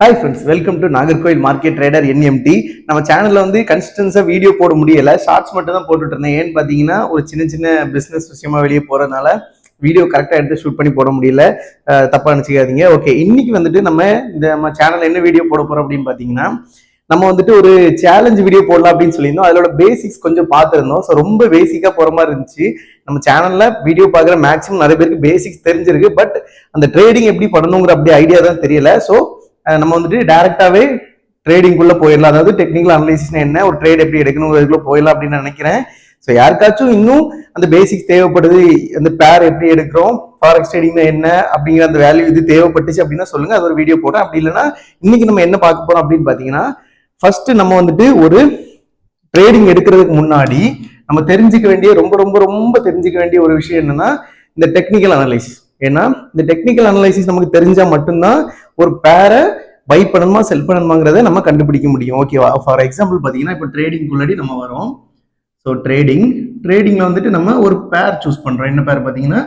Hi friends, welcome to Nagercoil market trader NMT. நம்ம சேனல்ல வந்து கன்சிஸ்டன்ஸா வீடியோ போட முடியல, ஷார்ட்ஸ் மட்டும் தான் போட்டுட்டு இருந்தேன். ஏன்னு பார்த்தீங்கன்னா ஒரு சின்ன சின்ன பிஸ்னஸ் விஷயமா வெளியே போறதுனால வீடியோ கரெக்டாக எடுத்து ஷூட் பண்ணி போட முடியல. தப்பா நினச்சிக்காதீங்க. ஓகே, இன்னைக்கு வந்துட்டு நம்ம சேனல் என்ன வீடியோ போட போறோம் அப்படின்னு பார்த்தீங்கன்னா, நம்ம வந்துட்டு ஒரு சேலஞ்ச் வீடியோ போடலாம் அப்படின்னு சொல்லியிருந்தோம். அதோட பேசிக்ஸ் கொஞ்சம் பார்த்துருந்தோம். ஸோ ரொம்ப பேசிக்காக போகிற மாதிரி இருந்துச்சு. நம்ம சேனல்ல வீடியோ பார்க்குற மேக்ஸிமம் நிறைய பேருக்கு பேசிக்ஸ் தெரிஞ்சிருக்கு, பட் அந்த ட்ரேடிங் எப்படி பண்ணணுங்கிற அப்படி ஐடியா தான் தெரியல. ஸோ நம்ம வந்துட்டு டைரக்டாவே ட்ரேடிங்குள்ள போயிடலாம். அதாவது டெக்னிக்கல் அனலைசிஸ் என்ன, ஒரு ட்ரேட் எப்படி எடுக்கணுங்கிறதுக்குள்ள போயிடலாம் அப்படின்னு நினைக்கிறேன். ஸோ யாருக்காச்சும் இன்னும் அந்த பேசிக்ஸ் தேவைப்படுது, அந்த பேர் எப்படி எடுக்கிறோம், ஃபாரெக்ஸ் ட்ரேடிங்னா என்ன அப்படிங்கிற அந்த வேல்யூ இது தேவைப்பட்டுச்சு அப்படின்னா சொல்லுங்க, அது ஒரு வீடியோ போடுறேன். அப்படி இல்லைன்னா இன்னைக்கு நம்ம என்ன பார்க்க போறோம் அப்படின்னு பாத்தீங்கன்னா, ஃபர்ஸ்ட் நம்ம வந்துட்டு ஒரு ட்ரேடிங் எடுக்கிறதுக்கு முன்னாடி நம்ம தெரிஞ்சுக்க வேண்டிய ரொம்ப ரொம்ப ரொம்ப தெரிஞ்சுக்க வேண்டிய ஒரு விஷயம் என்னன்னா இந்த டெக்னிக்கல் அனலைசிஸ். ஏன்னா இந்த டெக்னிக்கல் அனலைசிஸ் நமக்கு தெரிஞ்சா மட்டும்தான் ஒரு பேரை பை பண்ணணுமா செல் பண்ணணுமாங்கிறத நம்ம கண்டுபிடிக்க முடியும். ஓகேவா? ஃபார் எக்ஸாம்பிள் பார்த்தீங்கன்னா இப்போ ட்ரேடிங்குள்ளாடி நம்ம வரோம். ஸோ ட்ரேடிங்ல வந்துட்டு நம்ம ஒரு பேர் சூஸ் பண்றோம். என்ன பேர் பார்த்தீங்கன்னா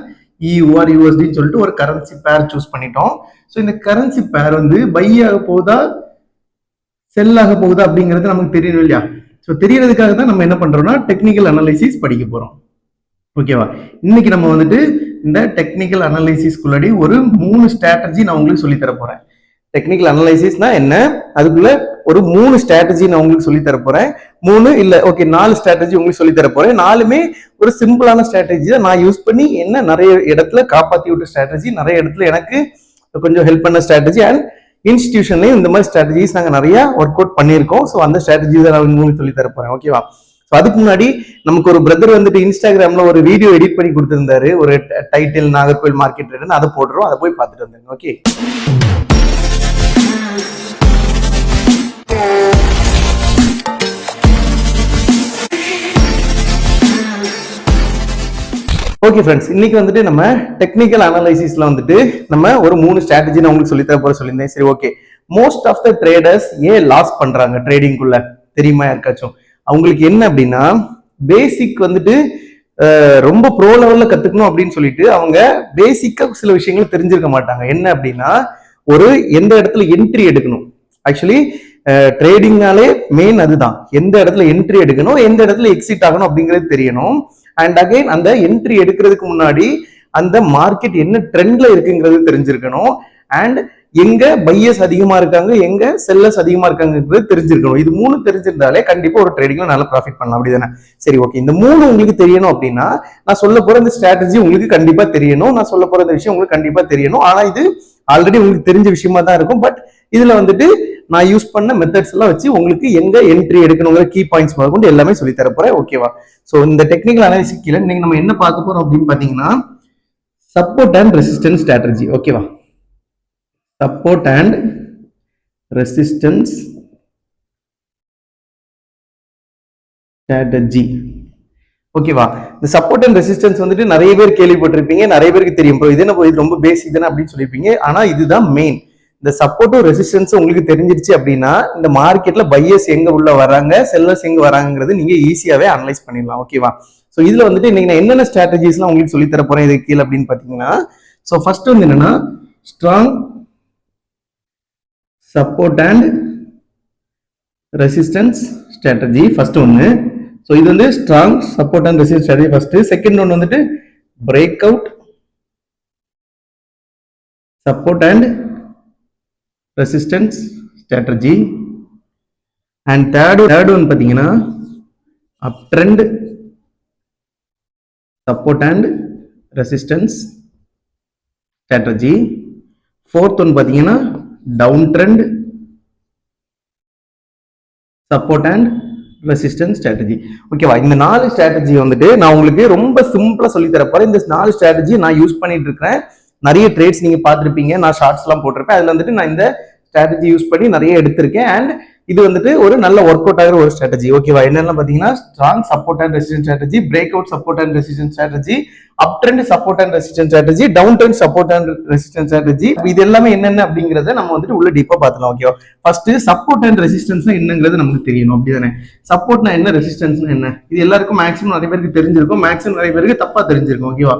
EUR USDன்னு சொல்லிட்டு ஒரு கரன்சி பேர் சூஸ் பண்ணிட்டோம். ஸோ இந்த கரன்சி பேர் வந்து பை ஆக போகுதா செல் ஆக போகுதா அப்படிங்கிறது நமக்கு தெரியணும் இல்லையா? ஸோ தெரியறதுக்காக தான் நம்ம என்ன பண்றோம்னா டெக்னிக்கல் அனலைசிஸ் படிக்க போறோம். ஓகேவா? இன்னைக்கு நம்ம வந்துட்டு இந்த டெக்னிக்கல் அனலைசிஸ்குள்ளாடி ஒரு 3 ஸ்ட்ராட்டஜி நான் உங்களுக்கு சொல்லி தர போறேன். டெக்னிக்கல் அனலைசிஸ்னா என்ன, அதுக்குள்ள ஒரு 3 ஸ்ட்ராட்டஜி நான் உங்களுக்கு சொல்லி தர போறேன். 3 இல்ல ஓகே 4 ஸ்ட்ராட்டஜி உங்களுக்கு சொல்லி தர போறேன். 4மே ஒரு சிம்பிளான ஸ்ட்ராட்டஜி தான் நான் யூஸ் பண்ணி என்ன நிறைய இடத்துல காப்பாத்தி விட்ட ஸ்ட்ராட்டஜி, நிறைய இடத்துல எனக்கு கொஞ்சம் ஹெல்ப் பண்ண ஸ்ட்ராட்டஜி, அண்ட் இன்ஸ்டிடியூஷன்லயும் இந்த மாதிரி ஸ்ட்ராட்டஜிஸ் நாங்கள் நிறைய ஒர்க் அவுட் பண்ணியிருக்கோம். ஸோ அந்த ஸ்ட்ராட்டஜி தான் நான் உங்களுக்கு சொல்லி தர போறேன். ஓகேவா? ஸோ அதுக்கு முன்னாடி நமக்கு ஒரு பிரதர் வந்துட்டு இன்ஸ்டாகிராம்ல ஒரு வீடியோ எடிட் பண்ணி கொடுத்திருந்தாரு, ஒரு டைட்டில் நாகர்கோயில் மார்க்கெட் ட்ரேடர்னு. அதை போடுறோம், அதை போய் பார்த்துட்டு வந்துருங்க. ஓகே, ஓகே ஃப்ரெண்ட்ஸ், இன்னைக்கு வந்துட்டு நம்ம டெக்னிக்கல் அனலைசிஸ்ல வந்துட்டு நம்ம ஒரு 3 ஸ்ட்ராட்டஜி நான் உங்களுக்கு சொல்லித்தர போற சொல்லியிருந்தேன். சரி, okay. Most of the traders ஏன் லாஸ் பண்றாங்க ட்ரேடிங்குள்ள தெரியுமா யாருக்காச்சும்? அவங்களுக்கு என்ன அப்படின்னா பேசிக் வந்துட்டு ரொம்ப ப்ரோ லெவல்ல கத்துக்கணும் அப்படின்னு சொல்லிட்டு அவங்க பேசிக்கா சில விஷயங்கள் தெரிஞ்சிருக்க மாட்டாங்க. என்ன அப்படின்னா ஒரு எந்த இடத்துல என்ட்ரி எடுக்கணும். ஆக்சுவலி ட்ரேடிங்னாலே மெயின் அதுதான், எந்த இடத்துல என்ட்ரி எடுக்கணும், எந்த இடத்துல எக்ஸிட் ஆகணும் அப்படிங்கிறது தெரியணும். அண்ட் அகைன் அந்த என்ட்ரி எடுக்கிறதுக்கு முன்னாடி அந்த மார்க்கெட் என்ன ட்ரெண்ட்ல இருக்குங்கிறது தெரிஞ்சிருக்கணும். அண்ட் எங்க பையர்ஸ் அதிகமா இருக்காங்க, எங்க செல்லர்ஸ் அதிகமா இருக்காங்கிறது தெரிஞ்சிருக்கணும். இது 3 தெரிஞ்சிருந்தாலே கண்டிப்பா ஒரு ட்ரேடிங்ல நல்லா ப்ராஃபிட் பண்ணலாம். அப்படிதானே? சரி, ஓகே. இந்த 3 உங்களுக்கு தெரியணும் அப்படின்னா நான் சொல்ல போற இந்த ஸ்ட்ராட்டஜி உங்களுக்கு கண்டிப்பா தெரியணும். நான் சொல்ல போற இந்த விஷயம் உங்களுக்கு கண்டிப்பா தெரியணும். ஆனா இது ஆல்ரெடி உங்களுக்கு தெரிஞ்ச விஷயமா தான் இருக்கும். பட் இதுல வந்துட்டு நான் யூஸ் பண்ண மெத்தட்ஸ் எல்லாம் வச்சு உங்களுக்கு எங்க என்ட்ரி எடுக்கணுங்கிற கீ பாயிண்ட்ஸ் முதற்கொண்டு எல்லாமே சொல்லி தர போறேன். ஓகேவா? ஸோ இந்த டெக்னிக்கல் அனாலிசிஸ் கீழே நீங்க நம்ம என்ன பார்க்க போறோம் அப்படின்னு பாத்தீங்கன்னா சப்போர்ட் அண்ட் ரெசிஸ்டன்ஸ் ஸ்ட்ராட்டஜி. ஓகேவா? Support and resistance strategy. ஓகேவா? இந்த சப்போர்ட் அண்ட் ரெசிஸ்டன்ஸ் வந்துட்டு நிறைய பேர் கேள்விப்பட்டிருப்பீங்க, நிறைய பேருக்கு தெரியும். இது என்ன இது ரொம்ப பேசிக் தானே அப்படின்னு சொல்லியிருப்பீங்க. ஆனா இதுதான் மெயின். இந்த சப்போர்ட்டும் ரெசிஸ்டன்ஸ் உங்களுக்கு தெரிஞ்சிருச்சு அப்படின்னா இந்த மார்க்கெட்ல பையர்ஸ் எங்க உள்ள வராங்க, செல்லர்ஸ் எங்க வராங்கிறது நீங்க ஈஸியாவே அனலைஸ் பண்ணிடலாம். ஓகேவா? ஸோ இதுல வந்துட்டு இன்னைக்கு நான் என்னென்ன ஸ்ட்ராட்டஜிஸ்லாம் உங்களுக்கு சொல்லி தர போறேன் இது கீழே அப்படின்னு பாத்தீங்கன்னா, ஸோ ஃபர்ஸ்ட் வந்து என்னன்னா strong support and resistance strategy first ஒன்று. ஸோ இது வந்து strong support and resistance strategy first. Second ஒன்று வந்துட்டு break out support and resistance strategy. And third one பாத்தீங்கன்னா up trend support and resistance strategy. Fourth one பாத்தீங்கன்னா down trend support and resistance strategy. ஓகேவா? இந்த 4 strategy வந்துட்டு நான் உங்களுக்கு ரொம்ப சிம்பிளா சொல்லி தர போறேன். இந்த 4 ஸ்ட்ராட்டஜி நான் யூஸ் பண்ணிட்டு இருக்கிறேன். நிறைய ட்ரேட்ஸ் நீங்க பார்த்துருப்பீங்க, நான் ஷார்ட்ஸ் எல்லாம் போட்டிருப்பேன். அதுல வந்துட்டு நான் இந்த ஸ்ட்ராட்டஜி யூஸ் பண்ணி நிறைய எடுத்திருக்கேன். அண்ட் இது வந்துட்டு ஒரு நல்ல ஒர்க் அவுட் ஆகிற ஒரு ஸ்ட்ராட்டஜி. ஓகேவா? என்னெல்லாம் பாத்தீங்கன்னா strong support and resistance strategy, break out support and resistance strategy, up trend support and resistance strategy, down trend support and resistance strategy. இது எல்லாமே என்னென்ன அப்படிங்கறத நம்ம வந்துட்டு உள்ள டீப்பா பார்க்கலாம். ஓகேவா? ஃபர்ஸ்ட் சப்போர்ட் அண்ட் ரெசிஸ்டன்ஸ் என்னங்கிறது நமக்கு தெரியணும். அப்படிதானே? சப்போர்ட்னா என்ன, ரெசிஸ்டன்ஸ்னா என்ன, இது எல்லாருக்கும் மேக்ஸிமம் நிறைய பேருக்கு தெரிஞ்சிருக்கும், மேக்ஸிமம் நிறைய பேருக்கு தப்பா தெரிஞ்சிருக்கும். ஓகேவா?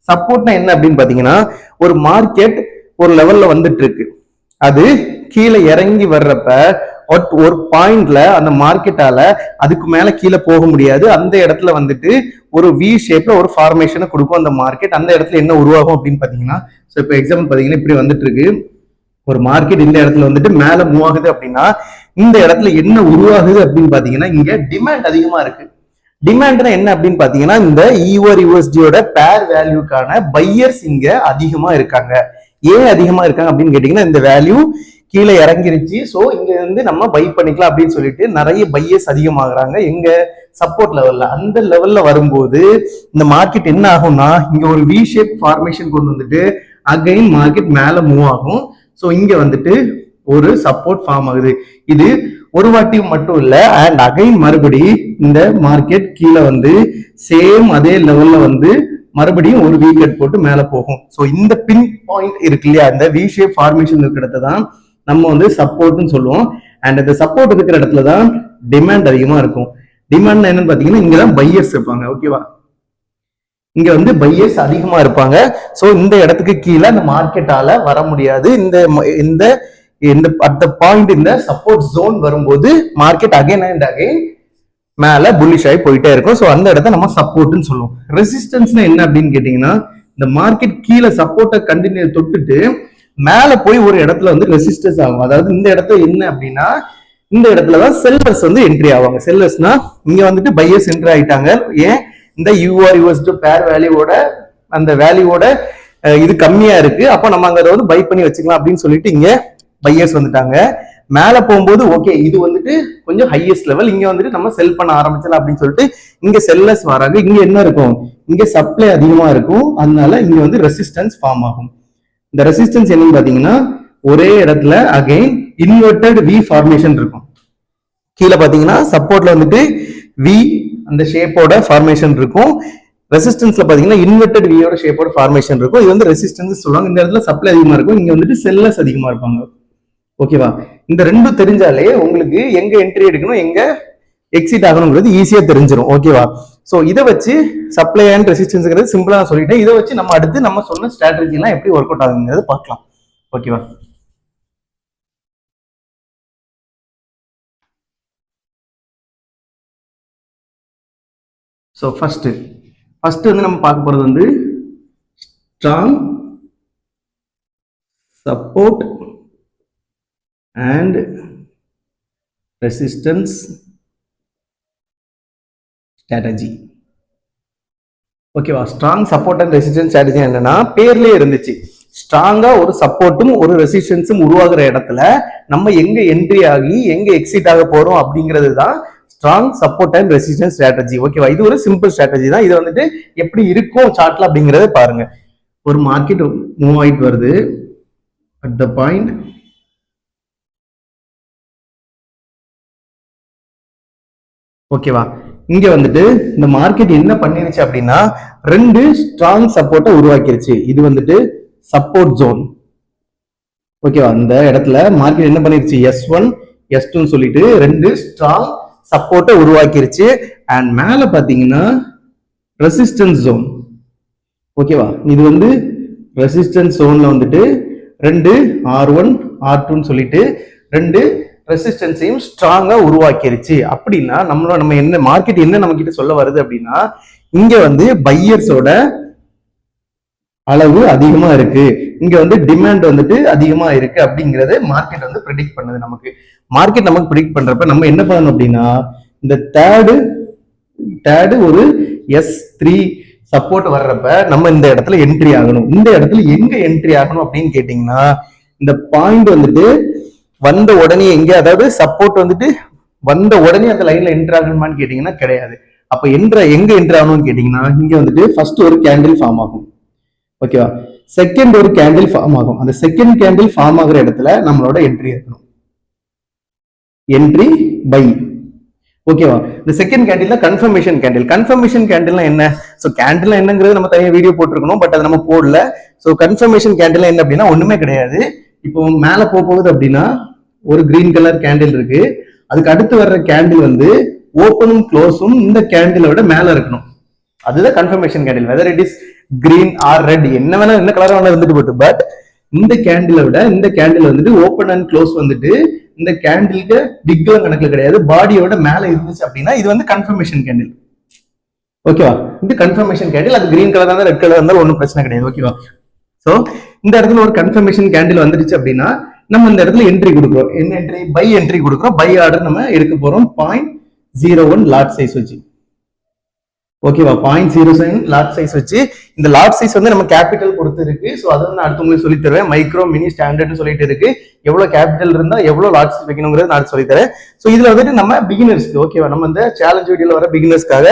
சப்போர்ட்னா என்ன அப்படின்னு பாத்தீங்கன்னா ஒரு மார்க்கெட் ஒரு லெவல்ல வந்துட்டு இருக்கு, அது கீழே இறங்கி வர்றப்ப ஒரு பாயிண்ட்ல அந்த மார்க்கெட்டால அதுக்கு மேல கீழே போக முடியாது. அந்த இடத்துல வந்துட்டு ஒரு வி ஷேப்ல ஒரு ஃபார்மேஷனை கொடுக்கும் அந்த மார்க்கெட். அந்த இடத்துல என்ன உருவாகும் அப்படின்னு பாத்தீங்கன்னா, இப்போ எக்ஸாம்பிள் பாத்தீங்கன்னா இப்படி வந்துட்டு இருக்கு ஒரு மார்க்கெட். இந்த இடத்துல வந்துட்டு மேல மூவ் ஆகுது அப்படின்னா இந்த இடத்துல என்ன உருவாகுது அப்படின்னு பாத்தீங்கன்னா இங்க டிமாண்ட் அதிகமா இருக்கு. டிமாண்ட்னா என்ன அப்படின்னு பாத்தீங்கன்னா இந்த EOR/USDயோட பேர் வேல்யூக்கான பையர்ஸ் இங்க அதிகமா இருக்காங்க. ஏன் அதிகமா இருக்காங்க அப்படின்னு கேட்டீங்கன்னா இந்த வேல்யூ கீழே இறங்கிருச்சு, ஸோ இங்க இருந்து நம்ம பை பண்ணிக்கலாம் அப்படின்னு சொல்லிட்டு நிறைய பையர்ஸ் அதிகமாகறாங்க எங்க சப்போர்ட் லெவல்ல. அந்த லெவல்ல வரும்போது இந்த மார்க்கெட் என்ன ஆகும்னா இங்க ஒரு வி ஷேப் ஃபார்மேஷன் கொண்டு வந்துட்டு அகைன் மார்க்கெட் மேல மூவ் ஆகும். ஸோ இங்க வந்துட்டு ஒரு சப்போர்ட் ஃபார்ம் ஆகுது. இது ஒரு வாட்டி மட்டும் இல்ல, அண்ட் அகைன் மறுபடி இந்த மார்க்கெட் கீழே வந்து சேம் அதே லெவல்ல வந்து மறுபடியும் ஒரு வீக்கெட் போட்டு மேல போகும். ஸோ இந்த பின் பாயிண்ட் இருக்கு இல்லையா, இந்த வி ஷேப் ஃபார்மேஷன் இருக்கிற இடத்த தான் நம்ம வந்து சப்போர்ட்னு சொல்லுவோம். அண்ட் இந்த சப்போர்ட் இருக்கிற இடத்துல தான் டிமாண்ட் அதிகமா இருக்கும். டிமாண்ட் என்னன்னு பாத்தீங்கன்னா இங்கதான் பையர்ஸ் இருப்பாங்க. ஓகேவா, இங்க வந்து பையர்ஸ் அதிகமா இருப்பாங்க. ஸோ இந்த இடத்துக்கு கீழே இந்த மார்க்கெட்டால வர முடியாது. இந்த இந்த இந்த அட் பாயிண்ட் இந்த சப்போர்ட் ஜோன் வரும்போது மார்க்கெட் அகைன் அண்ட் அகைன் மேல புல்லிஷ் ஆகி போயிட்டே இருக்கும். ஸோ அந்த இடத்த நம்ம சப்போர்ட்னு சொல்லுவோம். ரெசிஸ்டன்ஸ்னா என்ன அப்படின்னு கேட்டீங்கன்னா இந்த மார்க்கெட் கீழே சப்போர்ட்டை கண்டினியூ தொட்டுட்டு மேல போய் ஒரு இடத்துல வந்து ரெசிஸ்டன்ஸ் ஆகும். அதாவது இந்த இடத்துல என்ன அப்படின்னா இந்த இடத்துலதான் செல்லர்ஸ் வந்து என்ட்ரி ஆவாங்க. செல்லர்ஸ்னா இங்க வந்துட்டு பையர்ஸ் என்ட்ரி ஆயிட்டாங்க. ஏன் இந்த EOR/USD பேர் வேல்யூவோட அந்த வேல்யூவோட இது கம்மியா இருக்கு, அப்ப நம்ம அங்க வந்து பை பண்ணி வச்சுக்கலாம் அப்படின்னு சொல்லிட்டு இங்க பையர்ஸ் வந்துட்டாங்க. மேல போகும்போது ஓகே இது வந்துட்டு கொஞ்சம் ஹையஸ்ட் லெவல், இங்க வந்துட்டு நம்ம செல் பண்ண ஆரம்பிச்சலாம் அப்படின்னு சொல்லிட்டு இங்க செல்லர்ஸ் வராங்க. இங்க என்ன இருக்கும், இங்க சப்ளை அதிகமா இருக்கும், அதனால இங்க வந்து ரெசிஸ்டன்ஸ் ஃபார்ம் ஆகும். இந்த ரெசிஸ்டன்ஸ் என்னன்னு பாத்தீங்கன்னா ஒரே இடத்துல அகைன் இன்வெர்டட் வி ஃபார்மேஷன் இருக்கும். கீழே பாத்தீங்கன்னா சப்போர்ட்ல வந்துட்டு வி அந்த ஷேப்போட ஃபார்மேஷன் இருக்கும். ரெசிஸ்டன்ஸ்ல பாத்தீங்கன்னா இன்வெர்டட் வியோட ஷேப்போட ஃபார்மேஷன் இருக்கும். இது வந்து ரெசிஸ்டன்ஸ் சொல்லுவாங்க. இந்த இடத்துல சப்ளை அதிகமா இருக்கும், இங்க வந்துட்டு செல்லர்ஸ் அதிகமா இருப்பாங்க. ஓகேவா, இந்த ரெண்டும் தெரிஞ்சாலே உங்களுக்கு எங்க என்ட்ரி எடுக்கணும் எங்க எக்ஸிட் ஆகணுங்கிறது ஈஸியா தெரிஞ்சிடும். ஓகேவா, சோ இதை வச்சு சப்ளை அண்ட் ரெசிஸ்டன்ஸ்ங்கிறது சிம்பிளா நான் சொல்லிட்டேன். இதை வச்சு நம்ம அடுத்து நம்ம சொன்ன ஸ்ட்ராட்டஜி எல்லாம் எப்படி ஒர்க் அவுட் ஆகுங்கிறது பார்க்கலாம். ஓகேவா, ஸோ ஃபர்ஸ்ட் வந்து நம்ம பார்க்க போறது வந்து strong support and resistance strategy. ஓகேவா, strong support and resistance strategy என்னன்னா பேர்லயே இருந்துச்சு. ஸ்ட்ராங்கா ஒரு சப்போர்ட்டும் ஒரு ரெசிஸ்டன்ஸும் உருவாகிற இடத்துல நம்ம எங்க என்ட்ரி ஆகி எங்க எக்ஸிட் ஆக போறோம் அப்படிங்கிறது தான் strong support and resistance strategy. ஓகேவா, இது ஒரு சிம்பிள் ஸ்ட்ராட்டஜி தான். இது வந்துட்டு எப்படி இருக்கும் சார்ட்ல அப்படிங்கறத பாருங்க. ஒரு மார்க்கெட் மூவ் ஆயிட்டு வருது அட் த பாயிண்ட் ஓகேவா, இங்க வந்துட்டு இந்த மார்க்கெட் என்ன பண்ணிருச்சு அப்படின்னா ரெண்டு ஸ்ட்ராங் சப்போர்ட்டை உருவாக்கிருச்சு. இது வந்துட்டு சப்போர்ட் ஜோன். ஓகேவா, இந்த இடத்துல மார்க்கெட் என்ன பண்ணிருச்சு S1 S2 சொல்லிட்டு ரெண்டு ஸ்ட்ராங் சப்போர்ட்டை உருவாக்கிருச்சு. அண்ட் மேல பாத்தீங்கன்னா ரெசிஸ்டன்ஸ் ஜோன். ஓகேவா, இது வந்து ரெசிஸ்டன்ஸ் ஜோன்ல வந்துட்டு ரெண்டு R1 R2 சொல்லிட்டு ரெண்டு ரெசிஸ்டன்ஸையும் ஸ்ட்ராங்கா உருவாக்கிருச்சு. அப்படின்னா நம்ம என்ன மார்க்கெட் என்ன நம்ம கிட்ட சொல்ல வருது அப்படின்னா இங்க வந்து பையர்ஸோட அளவு அதிகமா இருக்கு, இங்க வந்து டிமாண்ட் வந்துட்டு அதிகமா இருக்கு அப்படிங்கறத மார்க்கெட் வந்து ப்ரெடிக்ட் பண்ணுது. மார்க்கெட் நமக்கு ப்ரெடிக்ட் பண்றப்ப நம்ம என்ன பண்ணணும் அப்படின்னா இந்த தேர்டு ஒரு S3 சப்போர்ட் வர்றப்ப நம்ம இந்த இடத்துல என்ட்ரி ஆகணும். இந்த இடத்துல எங்க என்ட்ரி ஆகணும் அப்படின்னு கேட்டீங்கன்னா இந்த பாயிண்ட் வந்துட்டு வந்த உடனே எங்க, அதாவது சப்போர்ட் வந்துட்டு வந்த உடனே அந்த லைன்ல என்ட்ரி ஆகணுமான்னு கேட்டீங்கன்னா கிடையாது. அப்ப எங்க என்ட்ரி ஆகணும்னு கேட்டீங்கன்னா இங்க வந்துட்டு ஃபர்ஸ்ட் ஒரு கேண்டில் ஃபார்ம் ஆகும். ஓகேவா, செகண்ட் ஒரு கேண்டில் ஃபார்ம் ஆகும். அந்த செகண்ட் கேண்டில் ஃபார்ம் ஆகுற இடத்துல நம்மளோட என்ட்ரி இருக்கணும். Entry buy. ஓகேவா, இந்த second candle confirmation candle. Confirmation கேண்டில்னா என்ன, சோ கேண்டில் என்னங்கிறது நம்ம தனியாக வீடியோ போட்டிருக்கணும், பட் அதை நம்ம போடல. சோ கன்ஃபர்மேஷன் கேண்டில் என்ன அப்படின்னா ஒண்ணுமே கிடையாது. இப்போ மேல போகுது அப்படின்னா ஒரு கிரீன் கலர் கேண்டில் இருக்கு, அதுக்கு அடுத்து வர்ற கேண்டில் வந்து ஓப்பனும் க்ளோஸும் இந்த கேண்டிலை விட மேல இருக்கணும். அதுதான் confirmation candle. Whether it is green or red, என்ன வேணா என்ன கலர் வேணா இருந்துட்டு போட்டு, பட் இந்த கேண்டிலை விட இந்த கேண்டில் வந்துட்டு ஓப்பன் அண்ட் க்ளோஸ் வந்துட்டு இந்த கேண்டிலுக்கு பிக்லாம் கணக்குல கிடையாது, பாடியோட மேல இருந்துச்சு அப்படின்னா இது வந்து கன்ஃபர்மேஷன் கேண்டில். ஓகேவா? இது கன்ஃபர்மேஷன் கேண்டில். அது கிரீன் கலர் இருந்தாலும் ரெட் கலர் இருந்தாலும் ஒன்றும் பிரச்சனை கிடையாது. ஓகேவா? ஸோ இந்த இடத்துல ஒரு கன்ஃபர்மேஷன் கேண்டில் வந்துருச்சு அப்படின்னா நம்ம இந்த இடத்துல என்ட்ரி கொடுக்குறோம். என்ன என்ட்ரி? பை என்ட்ரி கொடுக்குறோம். பை ஆர்டர் நம்ம எடுக்க போறோம் 0.01 லாட் சைஸ் வச்சு. ஓகேவா? 0.07 லாட் சைஸ் வச்சு. இந்த லாட் சைஸ் வந்து நம்ம கேபிட்டல் பொறுத்து இருக்கு. ஸோ அதை வந்து அடுத்து உங்களுக்கு சொல்லி தருவேன். மைக்ரோ மினி ஸ்டாண்டர்ட்னு சொல்லிட்டு இருக்கு. எவ்வளவு கேபிட்டல் இருந்தா எவ்வளவு லாட் சைஸ் வைக்கணுங்கிறது நான் சொல்லி தரேன். ஸோ இதுல வந்துட்டு நம்ம பிகினர்ஸ்க்கு, ஓகேவா, நம்ம இந்த சேலஞ்ச் வீடியோல வர பிகினர்ஸ்க்காக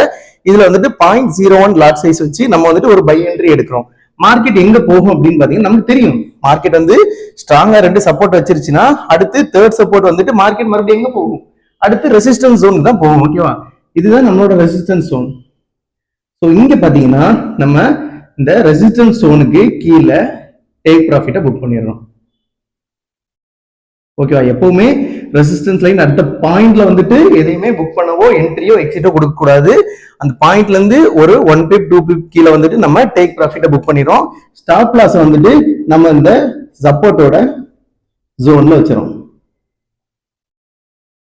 இதுல வந்துட்டு 0.01 லாட் சைஸ் வச்சு நம்ம வந்துட்டு ஒரு பை என்ட்ரி எடுக்கிறோம். மார்க்கெட் எங்க போகும் அப்படின்னு பாத்தீங்கன்னா நமக்கு தெரியும். மார்க்கெட் வந்து ஸ்ட்ராங்கா 2 சப்போர்ட் வச்சிருச்சுன்னா அடுத்து தேர்ட் சப்போர்ட் வந்துட்டு மார்க்கெட் மறுபடியும் எங்க போகும்? அடுத்து ரெசிஸ்டன்ஸ் ஜோன் தான் போகும். ஓகேவா? இதுதான் நம்மளோட ரெசிஸ்டன்ஸ் ஜோன். ஸோ இங்க பாத்தீங்கன்னா நம்ம இந்த ரெசிஸ்டன்ஸ் ஜோனுக்கு கீழே டேக் ப்ராஃபிட்டை புக் பண்ணிடுறோம். ஓகேவா? எப்பவுமே ரெசிஸ்டன்ஸ் லைன் அடுத்த பாயிண்ட்ல வந்துட்டு எதையுமே புக் பண்ணவோ என்ட்ரியோ எக்ஸிட்டோ கொடுக்க கூடாது. அந்த பாயிண்ட்ல இருந்து ஒரு 1 pip 2 pip கீழே வந்துட்டு நம்ம டேக் ப்ராஃபிட்டை புக் பண்ணிடுறோம். ஸ்டாப் லாஸ் வந்துட்டு நம்ம இந்த சப்போர்ட்டோட ஜோன்ல வச்சிரும்.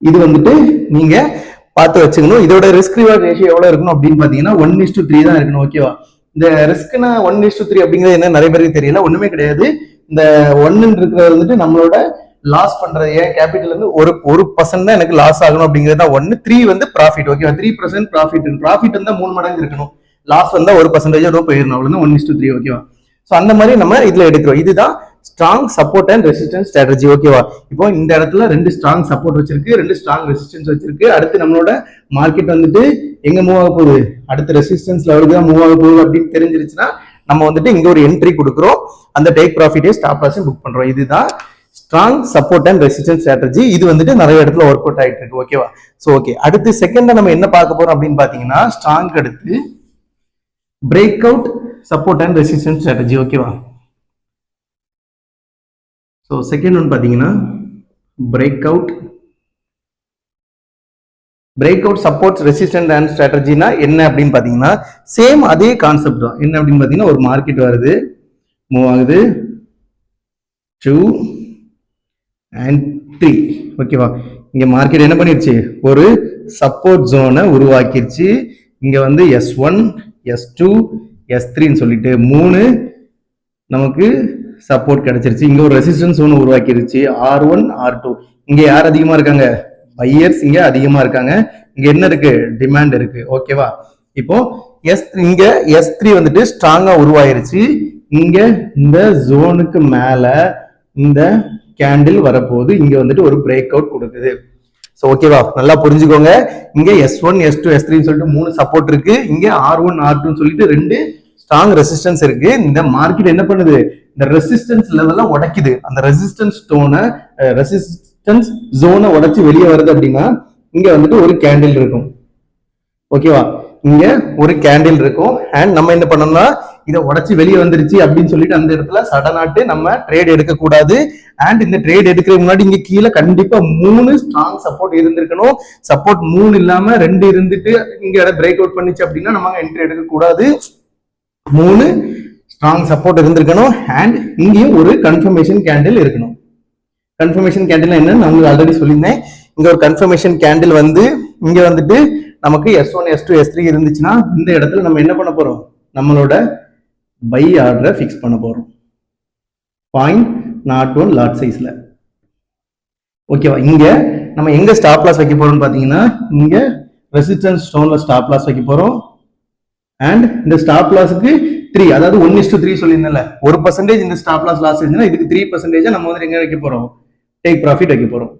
இது வந்துட்டு நீங்க பார்த்து வச்சுக்கணும். இதோட ரிஸ்க் ரிவார்ட் ரேஷியோ எவ்வளவு இருக்கணும் அப்படின்னு பாத்தீங்கன்னா 1:3 தான் இருக்கணும். ஓகேவா? இந்த ரிஸ்க்னா 1:3 அப்படிங்கிறது என்ன நிறைய பேருக்கு தெரியல. ஒண்ணுமே கிடையாது. இந்த 1 இருக்கிறது வந்துட்டு நம்மளோட லாஸ் பண்றது. ஏன் கேபிட்டல் வந்து ஒரு பர்சன்ட் தான் எனக்கு லாஸ் ஆகணும் அப்படிங்கிறது தான் 1. 3 வந்து ப்ராஃபிட். ஓகேவா? 3% ப்ராஃபிட். ப்ராஃபிட் வந்து 3 மடங்கு இருக்கணும். லாஸ் வந்தா 1% போயிடணும். அவ்வளவுதான் 1:3. ஓகேவா? ஸோ அந்த மாதிரி நம்ம இதுல எடுக்கிறோம். இதுதான் strong support and resistance strategy. ஓகேவா? இப்போ இந்த இடத்துல 2 ஸ்ட்ராங் சப்போர்ட் வச்சிருக்கு, 2 ஸ்ட்ராங் ரெசிஸ்டன்ஸ் வச்சிருக்கு. அடுத்து நம்மளோட மார்க்கெட் வந்துட்டு எங்க மூவ் ஆக போகுது? அடுத்த ரெசிஸ்டன்ஸ் லெவலுக்கு தான் மூவ் ஆக போகுது அப்படின்னு தெரிஞ்சிருச்சுன்னா நம்ம வந்துட்டு இங்க ஒரு என்ட்ரி கொடுக்குறோம். அந்த டேக் ப்ராஃபிட்டே ஸ்டாப் லாஸையும் புக் பண்றோம். இதுதான் strong support and resistance strategy. இது வந்துட்டு நிறைய இடத்துல ஒர்க் அவுட் ஆயிட்டு இருக்கு. ஓகேவா? சோ ஓகே, அடுத்து செகண்டா நம்ம என்ன பார்க்க போறோம் அப்படின்னு பாத்தீங்கன்னா ஸ்ட்ராங் அடுத்து break out support and resistance strategy. ஓகேவா? ஸோ செகண்ட் ஒன் பார்த்தீங்கன்னா break out support resistant and ஸ்ட்ராட்டஜினா என்ன அப்படின்னு பார்த்தீங்கன்னா சேம் அதே கான்செப்ட் தான். என்ன அப்படின்னு பார்த்தீங்கன்னா ஒரு மார்க்கெட் வருது, மூவ் ஆகுது 2 and 3. ஓகேவா? இங்க மார்க்கெட் என்ன பண்ணிருச்சு? ஒரு சப்போர்ட் ஜோனை உருவாக்கிருச்சு. இங்க வந்து S1 S2 S3 சொல்லிட்டு 3 நமக்கு சப்போர்ட் கிடைச்சிருச்சு. இங்க ஒரு ரெசிஸ்டன்ஸ் ஜோன் உருவாக்கிருச்சு R1 R2. இங்க யார் அதிகமா இருக்காங்க? பையர்ஸ் இங்க அதிகமா இருக்காங்க. இங்க என்ன இருக்கு? டிமாண்ட் இருக்கு. ஓகேவா? இப்போ இங்க S3 வந்துட்டு ஸ்ட்ராங்கா உருவாயிருச்சு. இங்க இந்த ஜோனுக்கு மேல இந்த கேண்டில் வரப்போகுது. இங்க வந்துட்டு ஒரு பிரேக் அவுட் கொடுக்குது. சோ ஓகேவா? நல்லா புரிஞ்சுக்கோங்க. இங்க S1 S2 S3 சொல்லிட்டு 3 சப்போர்ட் இருக்கு. இங்க R1 R2 சொல்லிட்டு 2 ஸ்ட்ராங் ரெசிஸ்டன்ஸ் இருக்கு. இந்த மார்க்கெட் என்ன பண்ணுது? இந்த ரெசிஸ்டன்ஸ் லெவல்ல உடைக்குது. அந்த ரெசிஸ்டன்ஸ் ஜோனை உடைச்சு வெளியே வருது அப்படின்னா இங்க வந்துட்டு ஒரு கேண்டில் இருக்கும். ஓகேவா? இங்க ஒரு கேண்டில் இருக்கும். அண்ட் நம்ம என்ன பண்ணோம்னா இதை உடைச்சு வெளியே வந்துருச்சு அப்படின்னு சொல்லிட்டு அந்த இடத்துல சடனாட்டு நம்ம ட்ரேட் எடுக்க கூடாது. அண்ட் இந்த ட்ரேட் எடுக்கிறதுக்கு முன்னாடி இங்க கீழே கண்டிப்பா 3 ஸ்ட்ராங் சப்போர்ட் இருந்திருக்கணும். சப்போர்ட் 3 இல்லாம 2 இருந்துட்டு இங்க பிரேக் அவுட் பண்ணிச்சு அப்படின்னா நம்ம என்ட்ரி எடுக்க கூடாது. 3 ஸ்ட்ராங் சப்போர்ட் இருந்திருக்கணும். அண்ட் இங்கேயும் ஒரு கன்ஃபர்மேஷன் கேண்டில் இருக்கணும். கன்ஃபர்மேஷன் கேண்டில் என்னன்னு நான் உங்களுக்கு ஆல்ரெடி சொல்லியிருந்தேன். இங்க ஒரு கன்ஃபர்மேஷன் கேண்டில் வந்து இங்க வந்துட்டு நமக்கு S1 S2 S3 இருந்துச்சுன்னா இந்த இடத்துல நம்ம என்ன பண்ண போறோம்? நம்மளோட பை ஆர்டரை ஃபிக்ஸ் பண்ண போறோம் 0.01 லாட் சைஸ்ல. ஓகேவா? இங்க நம்ம எங்க ஸ்டாப் லாஸ் வைக்க போறோம்னு பாத்தீங்கன்னா இங்க ரெசிஸ்டன்ஸ் ஸ்டோன்ல ஸ்டாப் லாஸ் வைக்க போறோம். அண்ட் இந்த ஸ்டாப் லாஸுக்கு 3, அதாவது 1:3 சொல்லியிருந்தேன்ல, 1% இந்த ஸ்டாப் லாஸ் லாஸ் இருந்துச்சுன்னா இதுக்கு 3% நம்ம வந்து எங்க வைக்க போறோம்? டேக் ப்ராஃபிட் வைக்க போறோம்.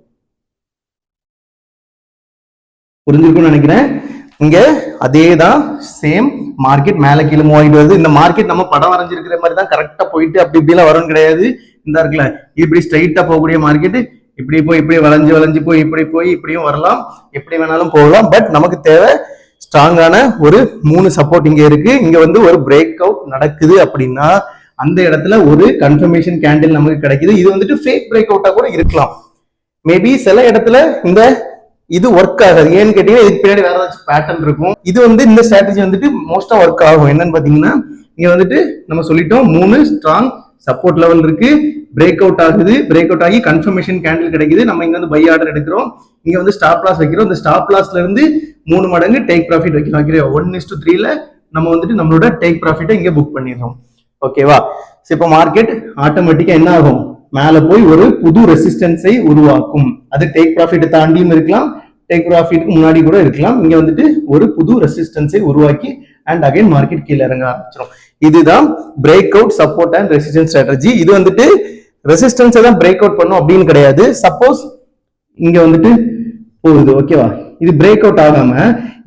புரிஞ்சிருக்கும்னு நினைக்கிறேன். இங்க அதே தான் சேம் மார்க்கெட் மேல கீழே மூவ் ஆகிட்டு வருது. இந்த மார்க்கெட் நம்ம படம் வரைஞ்சிருக்கிற மாதிரி தான் கரெக்டா போயிட்டு அப்படி இப்படிலாம் வரும்னு கிடையாது. இந்த இருக்குல்ல இப்படி ஸ்ட்ரைட்டா போகக்கூடிய மார்க்கெட் இப்படி போய் இப்படி வளைஞ்சு போய் இப்படி போய் இப்படியும் வரலாம், எப்படி வேணாலும் போகலாம். பட் நமக்கு தேவை ஸ்ட்ராங்கான ஒரு 3 சப்போர்ட் இங்க இருக்கு. இங்க வந்து ஒரு பிரேக் அவுட் நடக்குது அப்படின்னா அந்த இடத்துல ஒரு கன்ஃபர்மேஷன் கேண்டில் நமக்கு கிடைக்குது. இது வந்துட்டு ஃபேக் பிரேக் அவுட்டா கூட இருக்கலாம். மேபி சில இடத்துல இந்த இது ஒர்க் ஆகாது. ஏன்னு கேட்டீங்கன்னா இதுக்கு பின்னாடி வேற ஏதாச்சும் பேட்டர்ன் இருக்கும். இது வந்து இந்த ஸ்ட்ராட்டஜி வந்துட்டு மோஸ்டா ஒர்க் ஆகும். என்னன்னு பாத்தீங்கன்னா இங்க வந்துட்டு நம்ம சொல்லிட்டோம் 3 ஸ்ட்ராங் சப்போர்ட் லெவல் இருக்கு, பிரேக் அவுட் ஆகுது, பிரேக் அவுட் ஆகி கன்ஃபர்மேஷன் கேண்டில் கிடைக்குது. நம்ம இங்க வந்து பை ஆர்டர் எடுக்கிறோம், இங்க வந்து ஸ்டாப் லாஸ் வைக்கிறோம். இந்த ஸ்டாப் லாஸ்ல இருந்து 3 மடங்கு டேக் ப்ராஃபிட் வைக்கிறோம். 1:3ல நம்ம வந்துட்டு நம்மளோட டேக் ப்ராஃபிட்டை இங்க புக் பண்ணிடுறோம். ஓகேவா? இப்போ மார்க்கெட் ஆட்டோமேட்டிக்கா என்ன ஆகும், மேல போய் ஒரு புது ரெசிஸ்டன்ஸை உருவாக்கும். அது டேக் ப்ராஃபிட் தாண்டியும் இருக்கலாம், டேக் ப்ராஃபிட்க்கு முன்னாடி கூட இருக்கலாம். இங்க வந்துட்டு ஒரு புது ரெசிஸ்டன்ஸை உருவாக்கி அண்ட் அகைன் மார்க்கெட் கீழே இறங்க ஆரம்பிச்சிடும். இதுதான் break out, support and resistance strategy. இது வந்துட்டு ரெசிஸ்டன்ஸை தான் பிரேக் அவுட் பண்ணும் அப்படின்னு கிடையாது. சப்போஸ் இங்க வந்துட்டு போகுது, ஓகேவா, இது பிரேக் அவுட் ஆகாம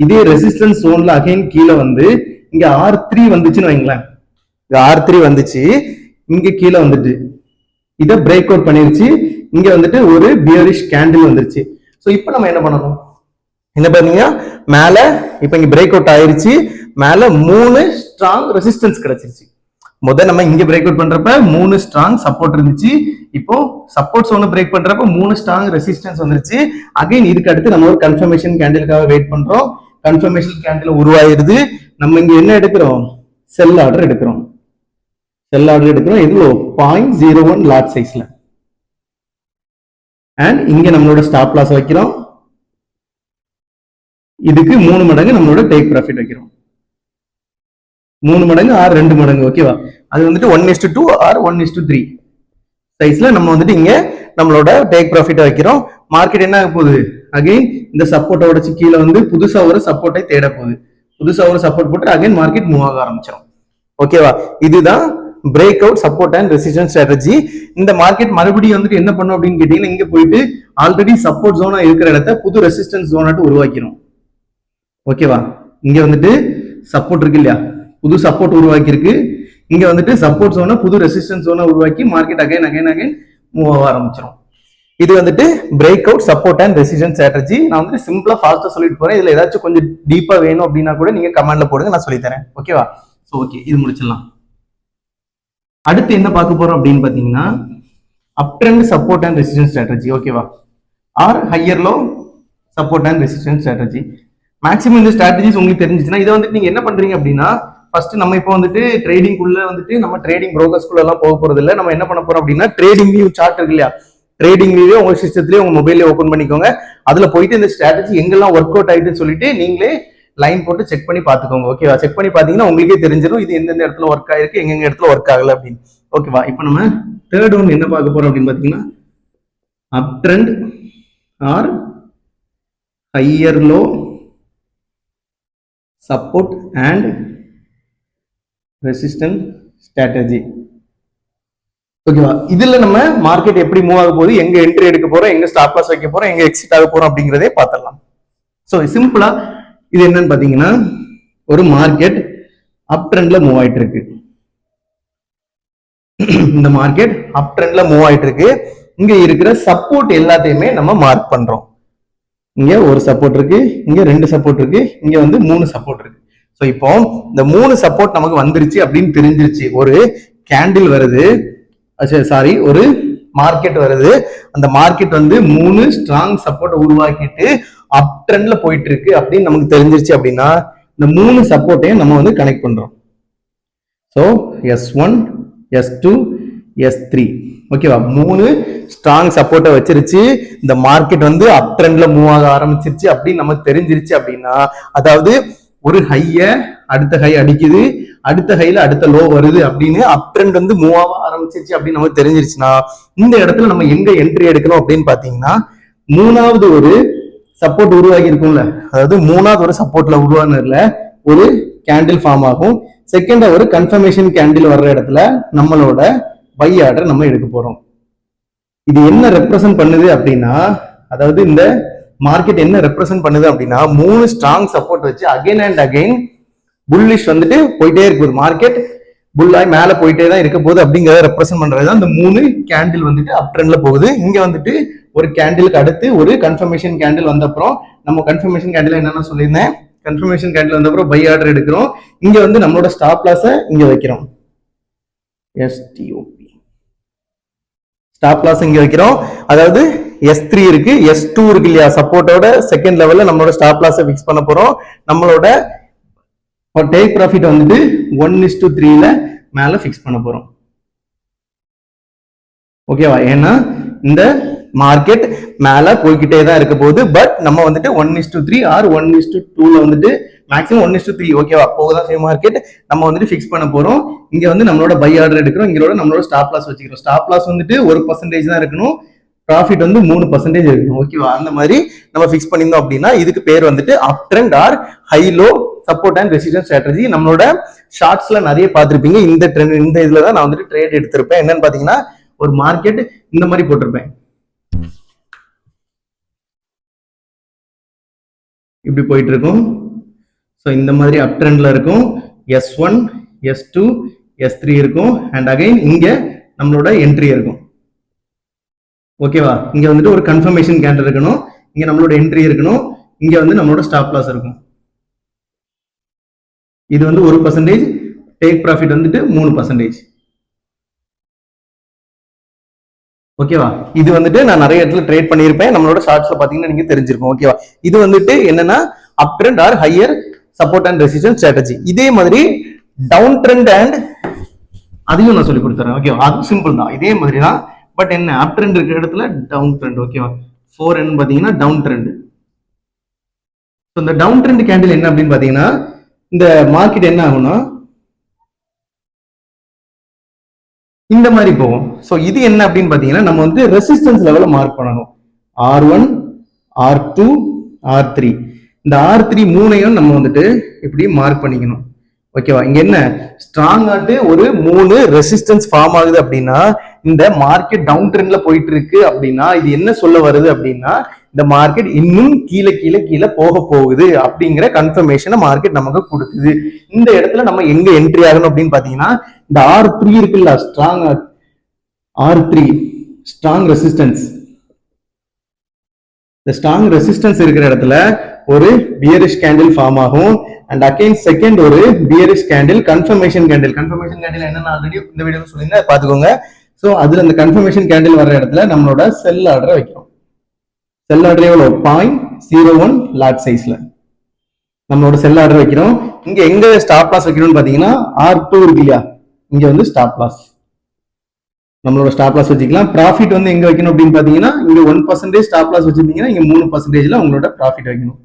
இதே ரெசிஸ்டன்ஸ் ஜோன்ல அகைன் கீழே வந்து இங்க R3 வந்துச்சுன்னு வைங்களேன், R3 வந்துச்சு, இங்க கீழே வந்துட்டு இதை பிரேக் அவுட் பண்ணிருச்சு, இங்க வந்துட்டு ஒரு பியரிஷ் கேண்டில் வந்துருச்சு. சோ இப்போ நம்ம என்ன பண்ணணும், என்ன பண்ணீங்க, மேல இப்ப இங்க பிரேக் அவுட் ஆயிருச்சு, மேல 3 ஸ்ட்ராங் ரெசிஸ்டன்ஸ் கிடைச்சிருச்சு. முதல்ல நம்ம இங்க பிரேக் அவுட் பண்றப்ப 3 ஸ்ட்ராங் சப்போர்ட் இருந்துச்சு, இப்போ சப்போர்ட் ஜோன் பிரேக் பண்றப்ப 3 ஸ்ட்ராங் ரெசிஸ்டன்ஸ் வந்துருச்சு. அகைன் இதுக்கு அடுத்து நம்ம ஒரு கன்ஃபர்மேஷன் கேண்டிலுக்காக வெயிட் பண்றோம். கன்ஃபர்மேஷன் கேண்டில் உருவாயிருது. நம்ம இங்க என்ன எடுக்கிறோம், செல் ஆர்டர் எடுக்கிறோம். செல் ஆர்டர் எடுக்கிறோம் எவ்வளோ, 0.01 லாட் சைஸ்ல. அண்ட் இங்க நம்மளோட ஸ்டாப் லாஸ் வைக்கிறோம். இதுக்கு 3 மடங்கு நம்மளோட டேக் ப்ராஃபிட் வைக்கிறோம். 3 மடங்கு ஆர் 2 மடங்கு, ஓகேவா? அது வந்துட்டு 1:2 ஆர் 1:3 சைஸ்ல நம்ம வந்துட்டு இங்க நம்மளோட டேக் ப்ராஃபிட் வைக்கிறோம். மார்க்கெட் என்ன ஆக போகுது, அகைன் இந்த சப்போர்ட்டை உடைச்சு கீழே வந்து புதுசா ஒரு சப்போர்ட்டை தேட போகுது. புதுசா ஒரு சப்போர்ட் போட்டு அகைன் மார்க்கெட் மூவ் ஆக ஆரம்பிச்சிடும். ஓகேவா? இதுதான் break out, support and resistance strategy. இந்த மார்க்கெட் மறுபடியும் வந்துட்டு என்ன பண்ணும் அப்படின்னு கேட்டீங்கன்னா, இங்க போயிட்டு ஆல்ரெடி சப்போர்ட் ஜோனா இருக்கிற இடத்த புது ரெசிஸ்டன்ஸ் ஜோனாட்டு உருவாக்கிறோம். ஓகேவா? இங்க வந்துட்டு சப்போர்ட் இருக்கு இல்லையா, புது சப்போர்ட் உருவாக்கி இருக்கு. இங்க வந்துட்டு சப்போர்ட் ஜோனை புது ரெசிஸ்டன்ஸ் ஜோனை உருவாக்கி market again again again move ஆக ஆரம்பிச்சிடும். இது வந்துட்டு break out, support and resistance strategy. நான் வந்துட்டு சிம்பிளா ஃபாஸ்டா சொல்லிட்டு போறேன். இதுல ஏதாச்சும் கொஞ்சம் டீப்பா வேணும் அப்படின்னா கூட நீங்க கமெண்ட்ல போடுங்க, நான் சொல்லி தரேன். ஓகேவா? சோ ஓகே, இது முடிச்சிடலாம். அடுத்து என்ன பார்க்க போறோம் அப்படின்னு பாத்தீங்கன்னா, up trend support and resistance strategy. ஓகேவா? Or higher low support and resistance strategy. Maximum இந்த ஸ்ட்ராட்டஜிஸ் உங்களுக்கு தெரிஞ்சிச்சுன்னா, இதை வந்துட்டு நீங்க என்ன பண்றீங்க அப்படின்னா, ஃபர்ஸ்ட் நம்ம இப்போ வந்துட்டு ட்ரேடிங் குள்ள வந்துட்டு நம்ம ட்ரேடிங் ப்ரோக்கர்ஸ் குள்ள எல்லாம் போக போறது இல்லை. நம்ம என்ன பண்ண போறோம் அப்படின்னா, ட்ரேடிங் வியூ சார்ட் இருக்கு இல்லையா, ட்ரேடிங் வியூவே உங்க சிஸ்டத்திலேயே உங்க மொபைல்ல ஓபன் பண்ணிக்கோங்க. அதுல போயிட்டு இந்த ஸ்ட்ராட்டஜி எங்கெல்லாம் ஒர்க் அவுட் ஆயிட்டுன்னு சொல்லிட்டு நீங்களே லைன் போட்டு செக் பண்ணி பாத்துக்கோங்க. ஓகேவா? செக் பண்ணி பாத்தீங்கன்னா உங்களுக்கே தெரிஞ்சிடும் இது எந்தெந்த இடத்துல ஒர்க் ஆயிருக்கு, எங்கெங்க இடத்துல ஒர்க் ஆகல அப்படின்னு. ஓகேவா? இப்போ நம்ம தேர்ட் ஒன் என்ன பார்க்க போறோம் அப்படின்னு பாத்தீங்கன்னா, up trend R higher low support and resistance strategy. ஓகேவா? இதுல நம்ம மார்க்கெட் எப்படி மூவ் ஆக போகுது, எங்க என்ட்ரி எடுக்க போறோம், எங்க ஸ்டாப் லாஸ் வைக்க போறோம், எங்க எக்ஸிட் ஆக போறோம் அப்படிங்கறதே பார்த்துடலாம். சோ சிம்பிளா இது என்னன்னு பாத்தீங்கன்னா, ஒரு மார்க்கெட் அப் ட்ரெண்ட்ல மூவ் ஆயிட்டு இருக்கு. இந்த மார்க்கெட் அப் ட்ரெண்ட்ல மூவ் ஆயிட்டு இருக்கு. இங்க இருக்கிற சப்போர்ட் எல்லாத்தையுமே நம்ம மார்க் பண்றோம். இங்க ஒரு சப்போர்ட் இருக்கு, இங்க 2 சப்போர்ட் இருக்கு, இங்க வந்து 3 சப்போர்ட் இருக்கு. சோ இப்போ இந்த 3 சப்போர்ட் நமக்கு வந்துருச்சு அப்படின்னு தெரிஞ்சிருச்சு. ஒரு கேண்டில் வருது, சாரி ஒரு மார்க்கெட் வருது. அந்த மார்க்கெட் வந்து 3 ஸ்ட்ராங் சப்போர்ட் உருவாக்கிட்டு அப் ட்ரெண்ட்ல போயிட்டு இருக்கு அப்படின்னு நமக்கு தெரிஞ்சிருச்சு அப்படின்னா, இந்த 3 சப்போர்ட்டையும் நம்ம வந்து கனெக்ட் பண்றோம். So S1, S2, S3. ஓகேவா? 3 ஸ்ட்ராங் சப்போர்ட்டை வச்சிருச்சு. இந்த மார்க்கெட் வந்து அப் ட்ரெண்ட்ல மூவ் ஆக ஆரம்பிச்சிருச்சு அப்படின்னு நமக்கு தெரிஞ்சிருச்சு அப்படின்னா, அதாவது ஒரு ஹைய அடுத்த ஹை அடிக்குது, அடுத்த ஹைல அடுத்த லோ வருது அப்படின்னு அப் ட்ரெண்ட் வந்து மூவ் ஆக ஆரம்பிச்சிருச்சு அப்படின்னு நமக்கு தெரிஞ்சிருச்சுன்னா, இந்த இடத்துல நம்ம எங்க என்ட்ரி எடுக்கணும் அப்படின்னு பாத்தீங்கன்னா, 3வது ஒரு சப்போர்ட் உருவாகி இருக்கும்ல, அதாவது 3வது ஒரு சப்போர்ட்ல உருவானதுல ஒரு கேண்டில் ஃபார்ம் ஆகும். செகண்டா ஒரு கன்ஃபர்மேஷன் கேண்டில் வர்ற இடத்துல நம்மளோட பை ஆர்டர் நம்ம எடுக்க போறோம். இது என்ன ரெப்ரசன்ட் பண்ணுது அப்படின்னா, அதாவது இந்த மார்க்கெட் என்ன ரெப்ரசன்ட் பண்ணுது அப்படின்னா, 3 ஸ்ட்ராங் சப்போர்ட் வச்சு அகைன் அண்ட் அகைன் புல்லிஷ் வந்துட்டு போயிட்டே இருக்கு. மார்க்கெட் புல்லாய் மேல போயிட்டே தான் இருக்க போகுது அப்படிங்கறத ரெப்ரசன்ட் பண்றது அந்த 3 கேண்டில் வந்துட்டு அப் ட்ரெண்ட்ல போகுது. இங்க வந்துட்டு ஒரு கேண்டிலுக்கு அடுத்து ஒரு கன்ஃபர்மேஷன் கேண்டில் வந்த அப்புறம் நம்ம கன்ஃபர்மேஷன் கேண்டில் என்னன்னா சொல்லியிருந்தேன், கன்ஃபர்மேஷன் கேண்டில் வந்த அப்புறம் பை ஆர்டர் எடுக்கிறோம். இங்க வந்து நம்மளோட ஸ்டாப் லாஸ இங்க வைக்கிறோம். STOP ஸ்டாப் லாஸ் இங்க வைக்கிறோம். அதாவது S3 இருக்கு, S2 இருக்கு இல்லையா, சப்போர்ட்டோட செகண்ட் லெவல்ல நம்மளோட ஸ்டாப் லாஸை ஃபிக்ஸ் பண்ண போறோம். நம்மளோட டேக் ப்ராஃபிட் வந்துட்டு 1:3ல மேல ஃபிக்ஸ் பண்ண போறோம். ஓகேவா? ஏன்னா இந்த மார்க்கெட் மேல போய்கிட்டே தான் இருக்க போகுது. பட் நம்ம வந்துட்டு 1:3 ஆர் 1:2ல வந்துட்டு மேக்ஸிமம் 1:3 ஓகேவா போகதான் செய்யும் மார்க்கெட். நம்ம வந்துட்டு ஃபிக்ஸ் பண்ண போறோம். இங்க வந்து நம்மளோட பை ஆர்டர் எடுக்கிறோம், இங்களோட நம்மளோட ஸ்டாப் லாஸ் வச்சுக்கிறோம். ஸ்டாப் லாஸ் வந்துட்டு 1% தான் இருக்கணும், ப்ராஃபிட் வந்து 3% இருக்கணும். ஓகேவா? அந்த மாதிரி நம்ம ஃபிக்ஸ் பண்ணியிருந்தோம் அப்படின்னா இதுக்கு பேர் வந்துட்டு அப் trend R high low support and resistance strategy. நம்மளோட ஷார்ட்ஸ்ல நிறைய பார்த்திருப்பீங்க. இந்த ட்ரெண்ட் இந்த இதுல தான் நான் வந்துட்டு ட்ரேட் எடுத்திருப்பேன். என்னன்னு பாத்தீங்கன்னா ஒரு மார்க்கெட் இந்த மாதிரி போட்டிருப்பேன், இப்படி போயிட்டு இருக்கும். ஸோ இந்த மாதிரி அப் ட்ரெண்ட்ல இருக்கும். S1 S2 S3 இருக்கும். அண்ட் அகைன் இங்க நம்மளோட என்ட்ரி இருக்கும். ஓகேவா? இங்க வந்துட்டு ஒரு கன்ஃபர்மேஷன் கேண்டல் இருக்கணும், இங்க நம்மளோட என்ட்ரி இருக்கணும், இங்க வந்து நம்மளோட ஸ்டாப் லாஸ் இருக்கும். இது வந்து 1%, டேக் ப்ராஃபிட் வந்துட்டு 3%. ஓகேவா? இது வந்துட்டு நான் நிறைய இடத்துல ட்ரேட் பண்ணியிருப்பேன், நம்மளோட ஷார்ட்ஸ்ல பாத்தீங்கன்னா நீங்க தெரிஞ்சிருக்கும். ஓகேவா? இது வந்துட்டு என்னன்னா அப் trend R higher support and resistance strategy. இதே மாதிரி டவுன் ட்ரெண்ட் அண்ட் அதையும் நான் சொல்லி கொடுத்துறேன். ஓகேவா? அது சிம்பிள் தான், இதே மாதிரி தான். பட் என்ன அப் ட்ரெண்ட் இருக்கிற இடத்துல டவுன் ட்ரெண்ட். ஓகேவா? 4N பாத்தீங்கன்னா டவுன் ட்ரெண்ட். இந்த டவுன் ட்ரெண்ட் கேண்டில் என்ன அப்படின்னு பாத்தீங்கன்னா இந்த மார்க்கெட் என்ன ஆகும்னா இந்த மாதிரி போகும். ஸோ இது என்ன அப்படின்னு பாத்தீங்கன்னா நம்ம வந்து ரெசிஸ்டன்ஸ் லெவல மார்க் பண்ணணும். R1 R2 R3 இந்த R3 மூணையும் நம்ம வந்துட்டு இப்படி மார்க் பண்ணிக்கணும். ஓகேவா? இங்க என்ன ஸ்ட்ராங் ஆட்டு ஒரு 3 ரெசிஸ்டன்ஸ் ஃபார்ம் ஆகுது அப்படின்னா இந்த மார்க்கெட் டவுன் ட்ரெண்ட்ல போயிட்டு இருக்கு அப்படின்னா இது என்ன சொல்ல வருது அப்படின்னா இந்த மார்க்கெட் இன்னும் கீழே கீழே கீழே போக போகுது அப்படிங்கிற கன்ஃபர்மேஷனை மார்க்கெட் நமக்கு கொடுக்குது. இந்த இடத்துல நம்ம எங்க என்ட்ரி ஆகணும் அப்படின்னு பாத்தீங்கன்னா இந்த R3 இருக்குல்ல, ஸ்ட்ராங் R3 ஸ்ட்ராங் ரெசிஸ்டன்ஸ். இந்த ஸ்ட்ராங் ரெசிஸ்டன்ஸ் இருக்கிற இடத்துல ஒரு பியரிஷ் கேண்டில் ஃபார்ம் ஆகும். அண்ட் அகைன் செகண்ட் ஒரு bearish candle, confirmation candle. Confirmation candle என்ன ஆல்ரெடி இந்த வீடியோ சொல்லியிருந்தேன், பாத்துக்கோங்க. ஸோ அதுல இந்த கன்ஃபர்மேஷன் கேண்டில் வர்ற இடத்துல நம்மளோட செல் ஆர்டரை வைக்கிறோம். செல் ஆர்டர் எவ்வளவு 0.01 லாட் சைஸ்ல நம்மளோட செல் ஆர்டர் வைக்கிறோம். இங்க எங்க ஸ்டாப் லாஸ் வைக்கணும்னு பாத்தீங்கன்னா R2 இருக்கு இல்லையா, இங்க வந்து ஸ்டாப் லாஸ் நம்மளோட ஸ்டாப் லாஸ் வச்சுக்கலாம். ப்ராஃபிட் வந்து எங்க வைக்கணும் அப்படின்னு பாத்தீங்கன்னா இங்க 1% ஸ்டாப் லாஸ் வச்சிருந்தீங்கன்னா இங்க 3%ல உங்களோட ப்ராஃபிட் வைக்கணும்.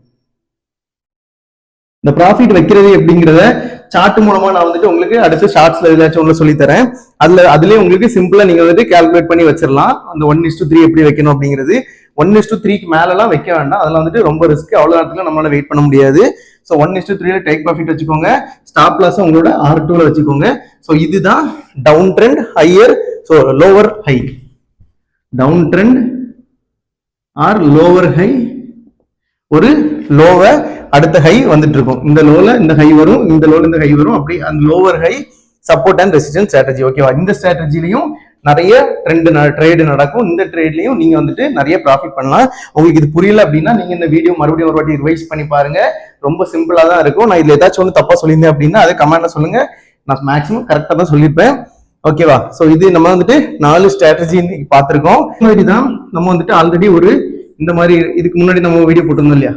இந்த ப்ராஃபிட் வைக்கிறது எப்படிங்கிறத சார்ட் மூலமா நான் வந்துட்டு உங்களுக்கு அடுத்த ஷார்ட்ஸ்ல ஏதாச்சும் ஒன்று சொல்லி தரேன். அதுலயே உங்களுக்கு சிம்பிளா நீங்க வந்துட்டு கால்குலேட் பண்ணி வச்சிடலாம். அந்த 1:3 எப்படி வைக்கணும் அப்படிங்கிறது. 1:3க்கு மேலலாம் வைக்க வேண்டாம், அதெல்லாம் வந்துட்டு ரொம்ப ரிஸ்க். அவ்வளவு நேரத்துல நம்மளால வெயிட் பண்ண முடியாது. ஸோ 1:3 டேக் ப்ராஃபிட் வச்சுக்கோங்க, ஸ்டாப் லாஸ் உங்களோட R2ல வச்சுக்கோங்க. ஸோ இதுதான் down trend higher, so lower high. Down trend or lower high, ஒரு லோவ அடுத்த ஹை வந்துட்டு இருக்கும். இந்த லோல இந்த ஹை வரும், இந்த லோல இந்த ஹை வரும், அப்படி அந்த lower high support and resistance strategy. ஓகேவா? இந்த ஸ்ட்ராட்டஜிலையும் நிறைய ட்ரேடு நடக்கும். இந்த ட்ரேட்லயும் நீங்க வந்துட்டு நிறைய ப்ராஃபிட் பண்ணலாம். உங்களுக்கு இது புரியல அப்படின்னா நீங்க இந்த வீடியோ மறுபடியும் ஒரு வாட்டி ரிவைஸ் பண்ணி பாருங்க. ரொம்ப சிம்பிளா தான் இருக்கும். நான் இதுல ஏதாச்சும் ஒன்று தப்பா சொல்லியிருந்தேன் அப்படின்னா அதை கமெண்ட்ல சொல்லுங்க, நான் மேக்ஸிமம் கரெக்டா தான் சொல்லியிருப்பேன். ஓகேவா? ஸோ இது நம்ம வந்துட்டு 4 ஸ்ட்ராட்டஜி பார்த்திருக்கோம். இந்த மாதிரி தான் நம்ம வந்துட்டு ஆல்ரெடி ஒரு இந்த மாதிரி இதுக்கு முன்னாடி நம்ம வீடியோ போட்டிருந்தோம் இல்லையா,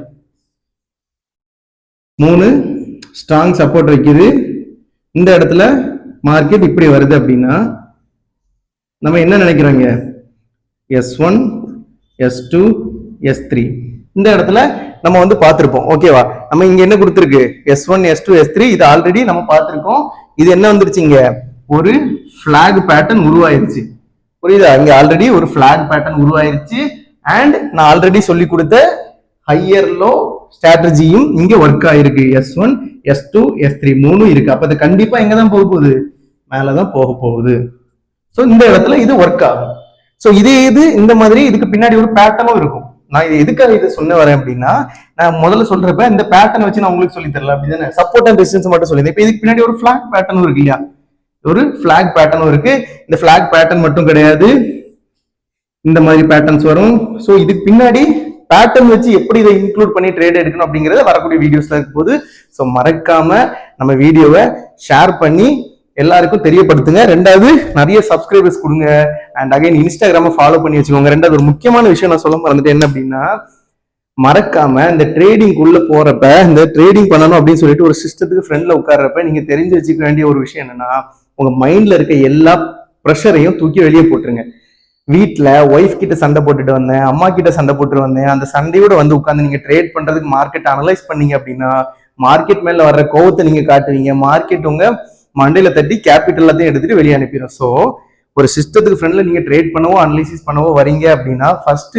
3 ஸ்ட்ராங் சப்போர்ட் வைக்குது. இந்த இடத்துல மார்க்கெட் இப்படி வருது அப்படின்னா நம்ம என்ன நினைக்கிறோங்க, S1 S2 S3 இந்த இடத்துல நம்ம வந்து பார்த்திருப்போம். ஓகேவா? நம்ம இங்க என்ன கொடுத்துருக்கு S1 S2 S3 இது ஆல்ரெடி நம்ம பார்த்திருக்கோம். இது என்ன வந்துருச்சுங்க, ஒரு பிளாக் பேட்டர்ன் உருவாயிருச்சு. புரியுதா? இங்க ஆல்ரெடி ஒரு பிளாக் பேட்டர்ன் உருவாயிருச்சு. அண்ட் நான் ஆல்ரெடி சொல்லி கொடுத்த ஹையர் லோ ஸ்ட்ராட்டஜியும் இங்க ஒர்க் ஆயிருக்கு. S1 S2 S3 3 இருக்கு. அப்ப அது கண்டிப்பா எங்க தான் போக போகுது, மேலதான் போக போகுது. சோ இந்த இடத்துல இது ஒர்க் ஆகும். சோ இதே இது இந்த மாதிரி இதுக்கு பின்னாடி ஒரு பேட்டர்னும் இருக்கும். நான் இது எதுக்காக இதை சொன்ன வரேன் அப்படின்னா நான் முதல்ல சொல்றப்ப இந்த பேட்டர்ன் வச்சு நான் உங்களுக்கு சொல்லி தரல அப்படிதானே, சப்போர்ட் அண்ட் ரெசிஸ்டன்ஸ் மட்டும் சொல்லியிருந்தேன். இப்ப இதுக்கு பின்னாடி ஒரு பிளாக் பேட்டர்னும் இருக்கு இல்லையா, ஒரு பிளாக் பேட்டர்னும் இருக்கு. இந்த பிளாக் பேட்டர்ன் மட்டும் கிடையாது, இந்த மாதிரி பேட்டர்ன்ஸ் வரும். ஸோ இதுக்கு பின்னாடி பேட்டர்ன் வச்சு எப்படி இதை இன்க்ளூட் பண்ணி ட்ரேட் எடுக்கணும் அப்படிங்கறத வரக்கூடிய வீடியோஸ்ல இருக்கும் போது ஸோ மறக்காம நம்ம வீடியோவை ஷேர் பண்ணி எல்லாருக்கும் தெரியப்படுத்துங்க. ரெண்டாவது நிறைய சப்ஸ்கிரைபர்ஸ் கொடுங்க. அண்ட் அகைன் இன்ஸ்டாகிராம ஃபாலோ பண்ணி வச்சுக்கோங்க. ரெண்டாவது ஒரு முக்கியமான விஷயம் நான் சொல்ல மறந்துட்டு என்ன அப்படின்னா, மறக்காம இந்த ட்ரேடிங் உள்ள போறப்ப இந்த ட்ரேடிங் பண்ணணும் அப்படின்னு சொல்லிட்டு ஒரு சிஸ்டத்துக்கு ஃப்ரெண்ட்ல உட்கார்றப்ப நீங்க தெரிஞ்சு வச்சுக்க வேண்டிய ஒரு விஷயம் என்னன்னா, உங்க மைண்ட்ல இருக்க எல்லா ப்ரெஷரையும் தூக்கி வெளியே போட்டுருங்க. வீட்டுல ஒய்ஃப் கிட்ட சண்டை போட்டுட்டு வந்தேன், அம்மா கிட்ட சண்டை போட்டு வந்தேன், அந்த சண்டையோட வந்து உட்காந்து நீங்க ட்ரேட் பண்றதுக்கு மார்க்கெட் அனலைஸ் பண்ணீங்க அப்படின்னா மார்க்கெட் மேல வர்ற கோவத்தை நீங்க காட்டுவீங்க, மார்க்கெட் உங்க மண்டையில தட்டி கேபிட்டல் எல்லாத்தையும் எடுத்துட்டு வெளியே அனுப்பிடும். ஸோ ஒரு சிஸ்டத்துக்கு ஃப்ரெண்ட்ல நீங்க ட்ரேட் பண்ணவோ அனலிசிஸ் பண்ணவோ வரீங்க அப்படின்னா ஃபர்ஸ்ட்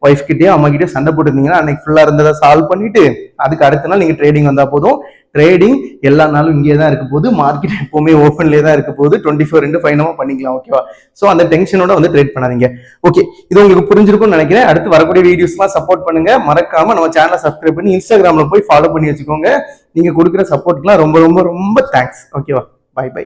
ஒய்ஃப் கிட்டயோ அம்மா கிட்டயோ சண்டை போட்டுருந்தீங்கன்னா அன்னைக்கு ஃபுல்லா இருந்ததை சால்வ் பண்ணிட்டு அதுக்கு அடுத்த நாள் நீங்க ட்ரேடிங் வந்தா போதும். ட்ரேடிங் எல்லா நாளும் இங்கே தான் இருக்க போது, மார்க்கெட் எப்பவுமே ஓப்பன்லேயே தான் இருக்க போது, 24/5 நம்ம பண்ணிக்கலாம். ஓகேவா? ஸோ அந்த டென்ஷனோட வந்து ட்ரேட் பண்ணாதீங்க. ஓகே, இது உங்களுக்கு புரிஞ்சிருக்கும்னு நினைக்கிறேன். அடுத்து வரக்கூடிய வீடியோஸ்லாம் சப்போர்ட் பண்ணுங்க. மறக்காம நம்ம சேனலை சப்ஸ்கிரைப் பண்ணி இன்ஸ்டாகிராம்ல போய் ஃபாலோ பண்ணி வச்சுக்கோங்க. நீங்க கொடுக்குற சப்போர்ட்லாம் ரொம்ப ரொம்ப ரொம்ப தேங்க்ஸ். ஓகேவா? Bye by.